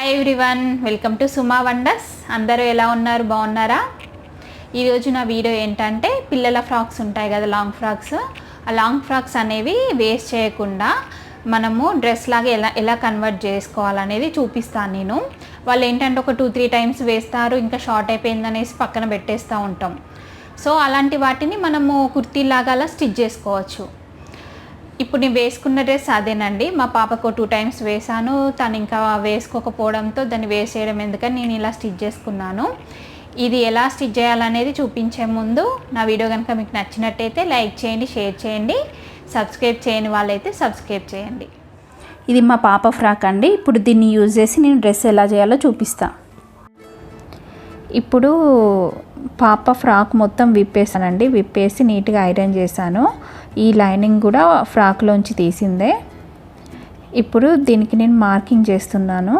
Hi everyone, welcome to Suma wonders. అందరూ ఎలా ఉన్నారు? బాగున్నారా? ఈరోజు నా వీడియో ఏంటంటే పిల్లల ఫ్రాక్స్ ఉంటాయి కదా, లాంగ్ ఫ్రాక్స్. ఆ లాంగ్ ఫ్రాక్స్ అనేవి వేస్ట్ చేయకుండా మనము డ్రెస్ లాగా ఎలా కన్వర్ట్ చేసుకోవాలనేది చూపిస్తాను నేను. వాళ్ళు ఏంటంటే ఒక 2-3 టైమ్స్ వేస్తారు, ఇంకా షార్ట్ అయిపోయిందనేసి పక్కన పెట్టేస్తూ ఉంటాం. సో అలాంటి వాటిని మనము కుర్తీ లాగా అలా స్టిచ్ చేసుకోవచ్చు. ఇప్పుడు నేను వేసుకున్న డ్రెస్ అదేనండి. మా పాపకు 2 టైమ్స్ వేసాను, తను ఇంకా వేసుకోకపోవడంతో దాన్ని వేస్ట్ చేయడం ఎందుకని నేను ఇలా స్టిచ్ చేసుకున్నాను. ఇది ఎలా స్టిచ్ చేయాలనేది చూపించే ముందు నా వీడియో కనుక మీకు నచ్చినట్టయితే లైక్ చేయండి, షేర్ చేయండి, సబ్స్క్రైబ్ చేయని వాళ్ళైతే సబ్స్క్రైబ్ చేయండి. ఇది మా పాప ఫ్రాక్ అండి. ఇప్పుడు దీన్ని యూజ్ చేసి నేను డ్రెస్ ఎలా చేయాలో చూపిస్తాను. ఇప్పుడు పాప ఫ్రాక్ మొత్తం విప్పేసానండి. విప్పేసి నీట్గా ఐరన్ చేశాను. ఈ లైనింగ్ కూడా ఫ్రాక్లోంచి తీసిందే. ఇప్పుడు దీనికి నేను మార్కింగ్ చేస్తున్నాను.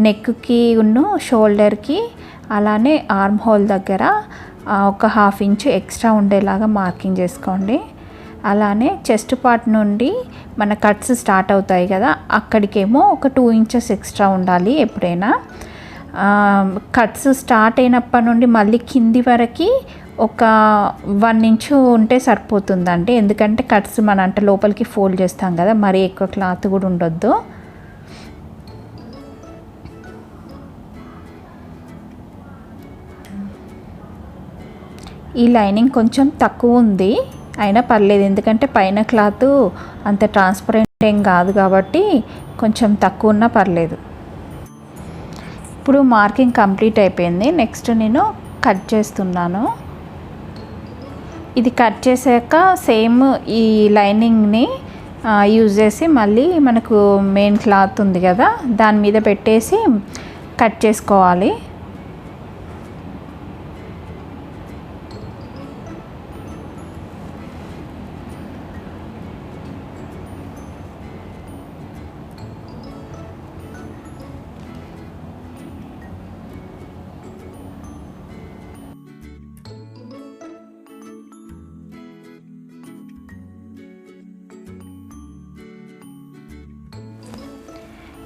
నెక్కి ఉన్ను షోల్డర్కి, అలానే ఆర్మ్ హోల్ దగ్గర ఒక 1/2 ఇంచ్ ఎక్స్ట్రా ఉండేలాగా మార్కింగ్ చేసుకోండి. అలానే చెస్ట్ పార్ట్ నుండి మన కట్స్ స్టార్ట్ అవుతాయి కదా, అక్కడికేమో ఒక 2 ఇంచెస్ ఎక్స్ట్రా ఉండాలి. ఎప్పుడైనా కట్స్ స్టార్ట్ అయినప్పటి నుండి మళ్ళీ కింది వరకు ఒక 1 ఇంచ్ ఉంటే సరిపోతుందండి. ఎందుకంటే కట్స్ మన అంటే లోపలికి ఫోల్డ్ చేస్తాం కదా, మరీ ఎక్కువ క్లాత్ కూడా ఉండొద్దు. ఈ లైనింగ్ కొంచెం తక్కువ ఉంది, అయినా పర్లేదు, ఎందుకంటే పైన క్లాత్ అంత ట్రాన్స్పరెంట్ ఏం కాదు కాబట్టి కొంచెం తక్కువ ఉన్నా పర్లేదు. ఇప్పుడు మార్కింగ్ కంప్లీట్ అయిపోయింది. నెక్స్ట్ నేను కట్ చేస్తున్నాను. ఇది కట్ చేసాక సేమ్ ఈ లైనింగ్ని యూజ్ చేసి మళ్ళీ మనకు మెయిన్ క్లాత్ ఉంది కదా, దాని మీద పెట్టేసి కట్ చేసుకోవాలి.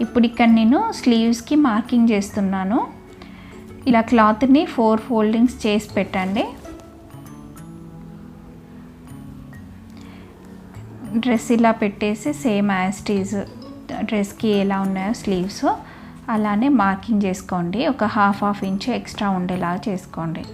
ఇప్పుడు ఇక్కడ నేను స్లీవ్స్కి మార్కింగ్ చేస్తున్నాను. ఇలా క్లాత్ని 4 ఫోల్డింగ్స్ చేసి పెట్టండి. డ్రెస్ ఇలా పెట్టేసి సేమ్ యాజ్ ఇట్ ఈజ్ డ్రెస్కి ఎలా ఉన్నాయో స్లీవ్స్ అలానే మార్కింగ్ చేసుకోండి. ఒక 1/2 ఇంచ్ ఎక్స్ట్రా ఉండేలాగా చేసుకోండి.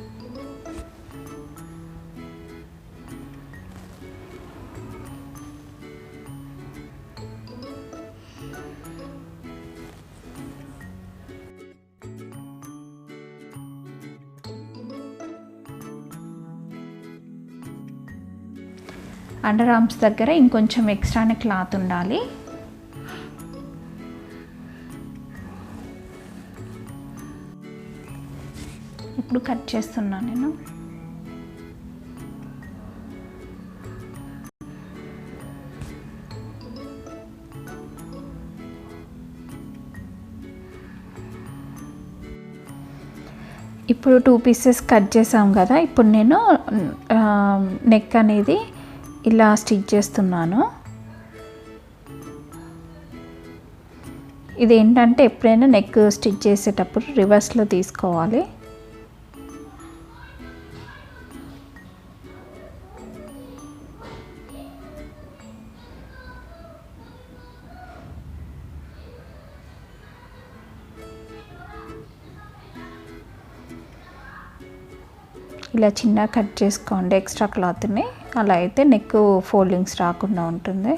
అండర్ ఆర్మ్స్ దగ్గర ఇంకొంచెం ఎక్స్ట్రానే క్లాత్ ఉండాలి. ఇప్పుడు కట్ చేస్తున్నాను నేను. ఇప్పుడు 2 పీసెస్ కట్ చేసాం కదా, ఇప్పుడు నేను నెక్ అనేది ఇలా స్టిచ్ చేస్తున్నాను. ఇదేంటంటే ఎప్పుడైనా నెక్ స్టిచ్ చేసేటప్పుడు రివర్స్లో తీసుకోవాలి. ఇలా చిన్న కట్ చేసుకోండి ఎక్స్ట్రా క్లాత్ని, అలా అయితే నెక్ ఫోల్డింగ్స్ రాకుండా ఉంటుంది.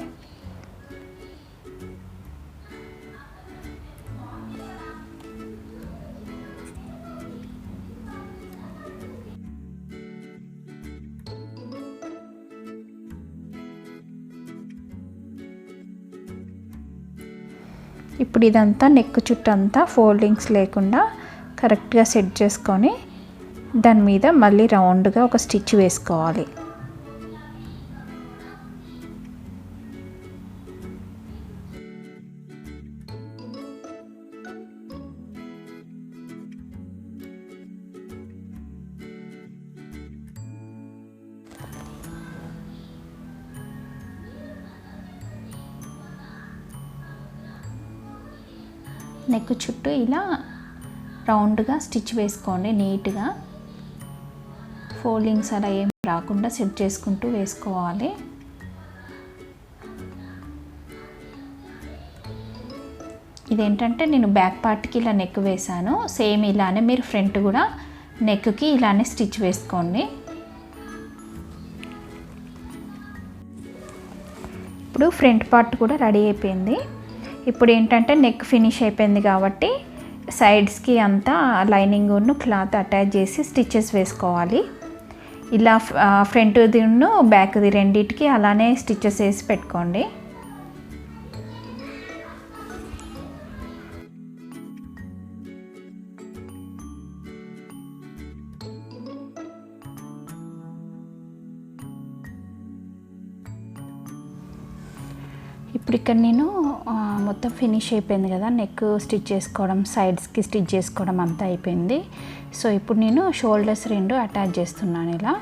ఇప్పుడు ఇదంతా నెక్ చుట్టంతా ఫోల్డింగ్స్ లేకుండా కరెక్ట్గా సెట్ చేసుకొని దాని మీద మళ్ళీ రౌండ్గా ఒక స్టిచ్ వేసుకోవాలి. నెక్ చుట్టూ ఇలా రౌండ్గా స్టిచ్ వేసుకోండి. నీట్గా ఫోల్డింగ్స్ అలా ఏం రాకుండా సెట్ చేసుకుంటూ వేసుకోవాలి. ఇదేంటంటే నేను బ్యాక్ పార్ట్కి ఇలా నెక్ వేసాను. సేమ్ ఇలానే మీరు ఫ్రంట్ కూడా నెక్కి ఇలానే స్టిచ్ వేసుకోండి. ఇప్పుడు ఫ్రంట్ పార్ట్ కూడా రెడీ అయిపోయింది. ఇప్పుడు ఏంటంటే నెక్ ఫినిష్ అయిపోయింది కాబట్టి సైడ్స్కి అంతా లైనింగ్ను క్లాత్ అటాచ్ చేసి స్టిచెస్ వేసుకోవాలి. ఇలా ఫ్రంట్ది బ్యాక్ది రెండింటికి అలానే స్టిచెస్ వేసి పెట్టుకోండి. ఇప్పుడు ఇక్కడ నేను మొత్తం ఫినిష్ అయిపోయింది కదా, నెక్ స్టిచ్ చేసుకోవడం, సైడ్స్కి స్టిచ్ చేసుకోవడం అంతా అయిపోయింది. సో ఇప్పుడు నేను షోల్డర్స్ రెండు అటాచ్ చేస్తున్నాను ఇలా.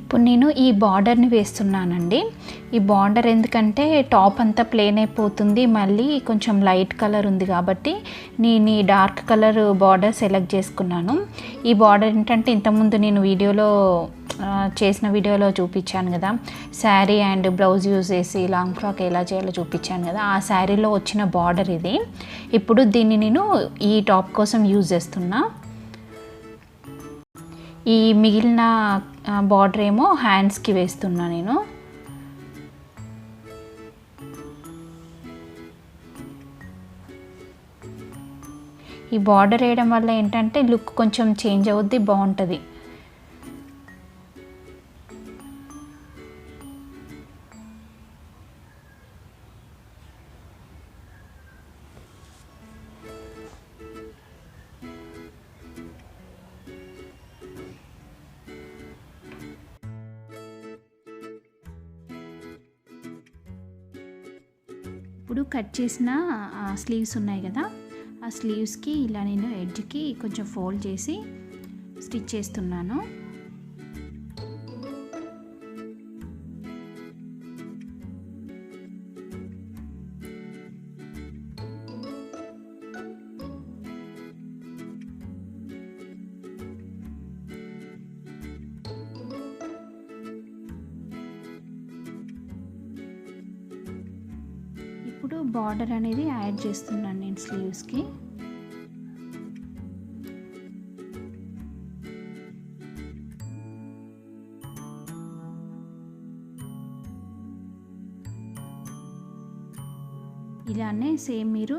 ఇప్పుడు నేను ఈ బార్డర్ని వేస్తున్నానండి. ఈ బార్డర్ ఎందుకంటే టాప్ అంతా ప్లెయిన్ అయిపోతుంది, మళ్ళీ కొంచెం లైట్ కలర్ ఉంది కాబట్టి నేను ఈ డార్క్ కలర్ బార్డర్ సెలెక్ట్ చేసుకున్నాను. ఈ బార్డర్ ఏంటంటే ఇంతకుముందు నేను చేసిన వీడియోలో చూపించాను కదా, శారీ అండ్ బ్లౌజ్ యూజ్ చేసి లాంగ్ ఫ్రాక్ ఎలా చేయాలో చూపించాను కదా, ఆ శారీలో వచ్చిన బార్డర్ ఇది. ఇప్పుడు దీన్ని నేను ఈ టాప్ కోసం యూజ్ చేస్తున్నా. ఈ మిగిలిన బార్డర్ ఏమో హ్యాండ్స్కి వేస్తున్నా నేను. ఈ బార్డర్ వేయడం వల్ల ఏంటంటే లుక్ కొంచెం చేంజ్ అవుద్ది, బాగుంటుంది. ఇప్పుడు కట్ చేసిన స్లీవ్స్ ఉన్నాయి కదా, ఆ స్లీవ్స్కి ఇలా నేను ఎడ్జ్కి కొంచెం ఫోల్డ్ చేసి స్టిచ్ చేస్తున్నాను. ఇప్పుడు బార్డర్ అనేది యాడ్ చేస్తున్నాను నేను స్లీవ్స్కి. ఇలానే సేమ్ మీరు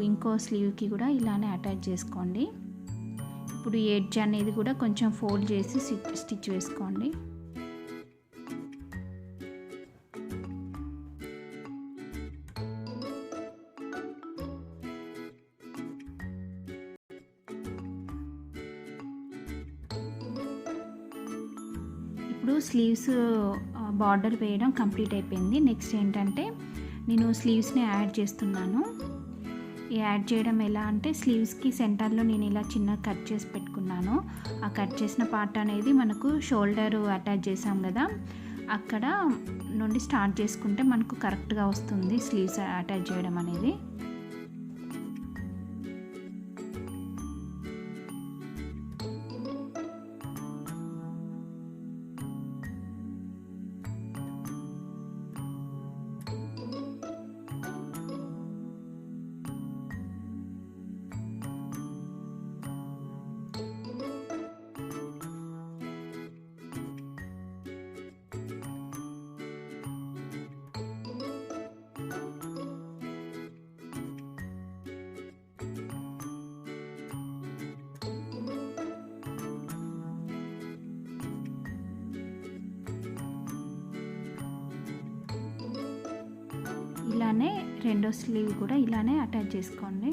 ఇంకో స్లీవ్కి కూడా ఇలానే అటాచ్ చేసుకోండి. ఇప్పుడు ఎడ్జ్ అనేది కూడా కొంచెం ఫోల్డ్ చేసి స్టిచ్ వేసుకోండి. ఇప్పుడు స్లీవ్స్ బార్డర్ వేయడం కంప్లీట్ అయిపోయింది. నెక్స్ట్ ఏంటంటే నేను స్లీవ్స్ని యాడ్ చేస్తున్నాను. ఈ యాడ్ చేయడం ఎలా అంటే స్లీవ్స్కి సెంటర్లో నేను ఇలా చిన్న కట్ చేసి పెట్టుకున్నాను. ఆ కట్ చేసిన పార్ట్ అనేది మనకు షోల్డర్ అటాచ్ చేసాం కదా, అక్కడ నుండి స్టార్ట్ చేసుకుంటే మనకు కరెక్ట్గా వస్తుంది స్లీవ్స్ అటాచ్ చేయడం అనేది. ఇలానే రెండో స్లీవ్ కూడా ఇలానే అటాచ్ చేసుకోండి.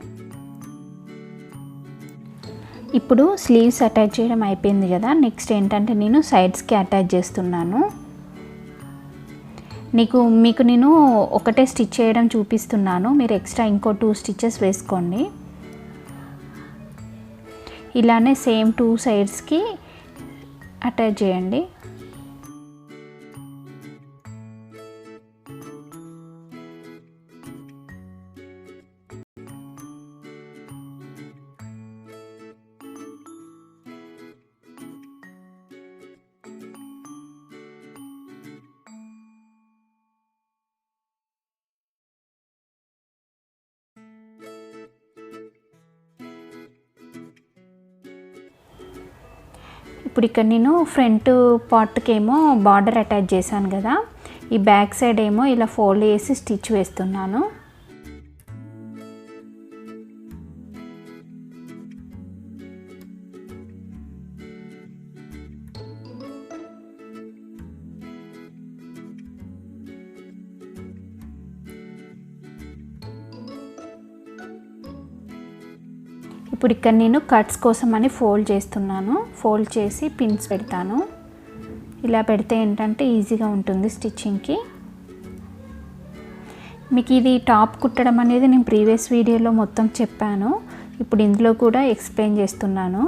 ఇప్పుడు స్లీవ్స్ అటాచ్ చేయడం అయిపోయింది కదా, నెక్స్ట్ ఏంటంటే నేను సైడ్స్కి అటాచ్ చేస్తున్నాను. మీకు నేను ఒకటే స్టిచ్ చేయడం చూపిస్తున్నాను, మీరు ఎక్స్ట్రా ఇంకో 2 స్టిచెస్ వేసుకోండి. ఇలానే సేమ్ 2 సైడ్స్కి అటాచ్ చేయండి. ఇప్పుడు ఇక్కడ నేను ఫ్రంట్ పార్ట్కి ఏమో బార్డర్ అటాచ్ చేశాను కదా, ఈ బ్యాక్ సైడ్ ఏమో ఇలా ఫోల్డ్ చేసి స్టిచ్ వేస్తున్నాను. ఇప్పుడు ఇక్కడ నేను కట్స్ కోసం అని ఫోల్డ్ చేస్తున్నాను. ఫోల్డ్ చేసి పిన్స్ పెడతాను. ఇలా పెడితే ఏంటంటే ఈజీగా ఉంటుంది స్టిచ్చింగ్కి. మీకు ఇది టాప్ కుట్టడం అనేది నేను ప్రీవియస్ వీడియోలో మొత్తం చెప్పాను, ఇప్పుడు ఇందులో కూడా ఎక్స్ప్లెయిన్ చేస్తున్నాను.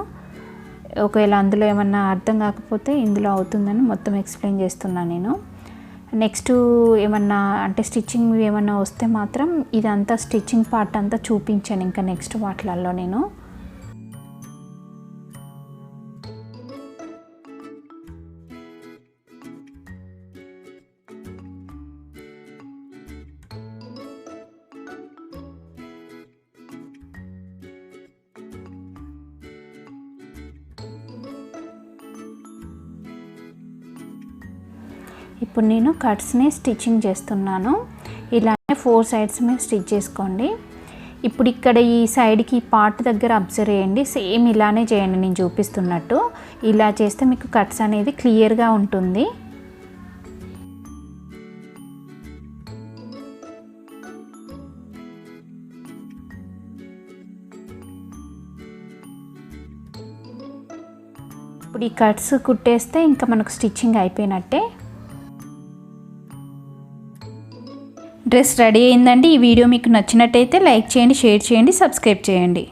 ఒకవేళ అందులో ఏమన్నా అర్థం కాకపోతే ఇందులో అవుతుందని మొత్తం ఎక్స్ప్లెయిన్ చేస్తున్నాను నేను. నెక్స్ట్ ఏమన్నా అంటే స్టిచ్చింగ్ ఏమన్నా వస్తే మాత్రం ఇదంతా స్టిచ్చింగ్ పార్ట్ అంతా చూపించాను ఇంకా నెక్స్ట్ వాటిలలో నేను. ఇప్పుడు నేను కట్స్ని స్టిచ్చింగ్ చేస్తున్నాను. ఇలానే 4 సైడ్స్ మీద స్టిచ్ చేసుకోండి. ఇప్పుడు ఇక్కడ ఈ సైడ్కి పార్ట్ దగ్గర అబ్జర్వ్ చేయండి, సేమ్ ఇలానే చేయండి నేను చూపిస్తున్నట్టు. ఇలా చేస్తే మీకు కట్స్ అనేది క్లియర్గా ఉంటుంది. ఇప్పుడు ఈ కట్స్ కుట్టేస్తే ఇంకా మనకు స్టిచ్చింగ్ అయిపోయినట్టే. డ్రెస్ రెడీ అయిందండి. ఈ వీడియో మీకు నచ్చినట్టయితే లైక్ చేయండి, షేర్ చేయండి, సబ్స్క్రైబ్ చేయండి.